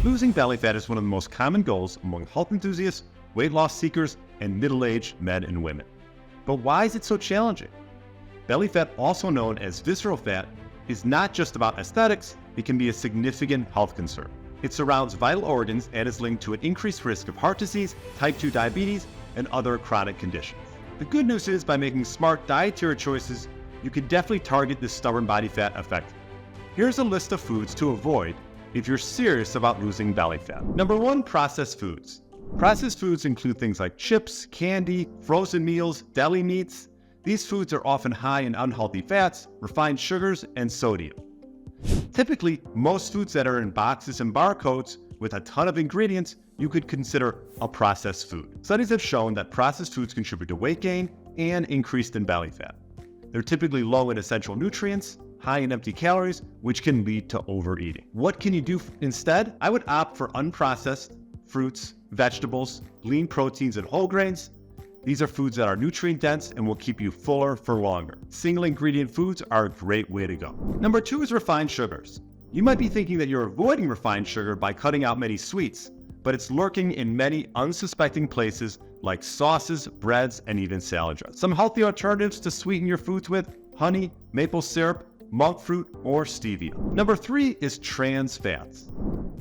Losing belly fat is one of the most common goals among health enthusiasts, weight loss seekers, and middle-aged men and women. But why is it so challenging? Belly fat, also known as visceral fat, is not just about aesthetics, it can be a significant health concern. It surrounds vital organs and is linked to an increased risk of heart disease, type 2 diabetes, and other chronic conditions. The good news is, by making smart dietary choices, you can definitely target this stubborn body fat effectively. Here's a list of foods to avoid if you're serious about losing belly fat. Number 1, processed foods. Processed foods include things like chips, candy, frozen meals, deli meats. These foods are often high in unhealthy fats, refined sugars, and sodium. Typically, most foods that are in boxes and barcodes with a ton of ingredients you could consider a processed food. Studies have shown that processed foods contribute to weight gain and increased in belly fat. They're typically low in essential nutrients, high in empty calories, which can lead to overeating. What can you do instead? I would opt for unprocessed fruits, vegetables, lean proteins, and whole grains. These are foods that are nutrient dense and will keep you fuller for longer. Single ingredient foods are a great way to go. Number 2 is refined sugars. You might be thinking that you're avoiding refined sugar by cutting out many sweets, but it's lurking in many unsuspecting places like sauces, breads, and even salad dressing. Some healthy alternatives to sweeten your foods with: honey, maple syrup, monk fruit, or stevia. Number 3 is trans fats.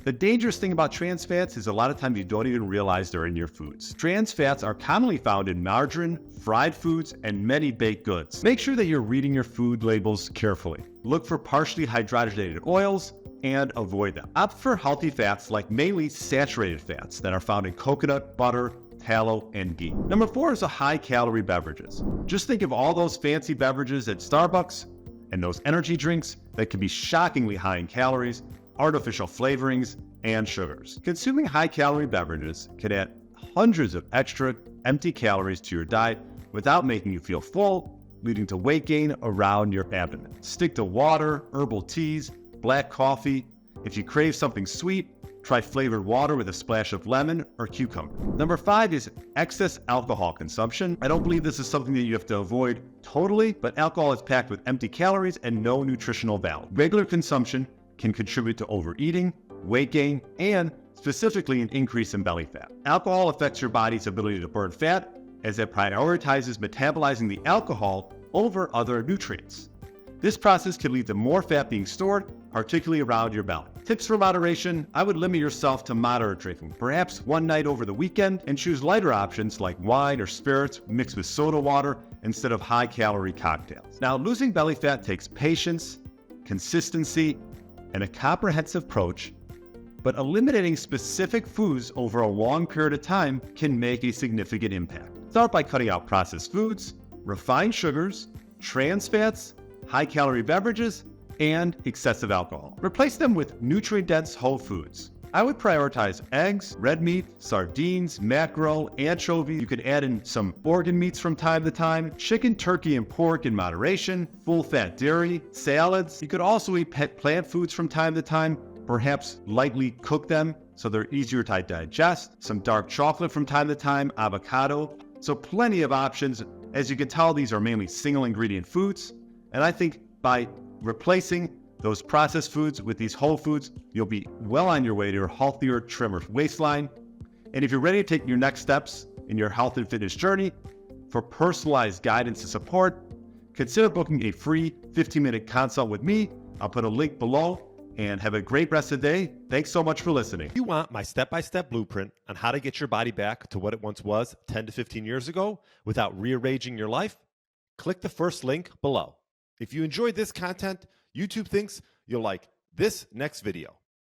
The dangerous thing about trans fats is a lot of times you don't even realize they're in your foods. Trans fats are commonly found in margarine, fried foods, and many baked goods. Make sure that you're reading your food labels carefully. Look for partially hydrogenated oils and avoid them. Opt for healthy fats like mainly saturated fats that are found in coconut, butter, tallow, and ghee. Number 4 is the high-calorie beverages. Just think of all those fancy beverages at Starbucks and those energy drinks that can be shockingly high in calories, artificial flavorings, and sugars. Consuming high-calorie beverages can add hundreds of extra empty calories to your diet without making you feel full, leading to weight gain around your abdomen. Stick to water, herbal teas, black coffee. If you crave something sweet, try flavored water with a splash of lemon or cucumber. Number 5 is excess alcohol consumption. I don't believe this is something that you have to avoid totally, but alcohol is packed with empty calories and no nutritional value. Regular consumption can contribute to overeating, weight gain, and specifically an increase in belly fat. Alcohol affects your body's ability to burn fat as it prioritizes metabolizing the alcohol over other nutrients. This process can lead to more fat being stored, particularly around your belly. Tips for moderation: I would limit yourself to moderate drinking, perhaps one night over the weekend, and choose lighter options like wine or spirits mixed with soda water instead of high-calorie cocktails. Now, losing belly fat takes patience, consistency, and a comprehensive approach, but eliminating specific foods over a long period of time can make a significant impact. Start by cutting out processed foods, refined sugars, trans fats, high-calorie beverages, and excessive alcohol. Replace them with nutrient-dense whole foods. I would prioritize eggs, red meat, sardines, mackerel, anchovies. You could add in some organ meats from time to time, chicken, turkey, and pork in moderation, full-fat dairy, salads. You could also eat plant foods from time to time, perhaps lightly cook them so they're easier to digest, some dark chocolate from time to time, avocado. So plenty of options. As you can tell, these are mainly single-ingredient foods, and I think by replacing those processed foods with these whole foods, you'll be well on your way to a healthier, trimmer waistline. And if you're ready to take your next steps in your health and fitness journey, for personalized guidance and support, consider booking a free 15-minute consult with me. I'll put a link below, and have a great rest of the day. Thanks so much for listening. If you want my step-by-step blueprint on how to get your body back to what it once was 10 to 15 years ago without rearranging your life, click the first link below. If you enjoyed this content, YouTube thinks you'll like this next video.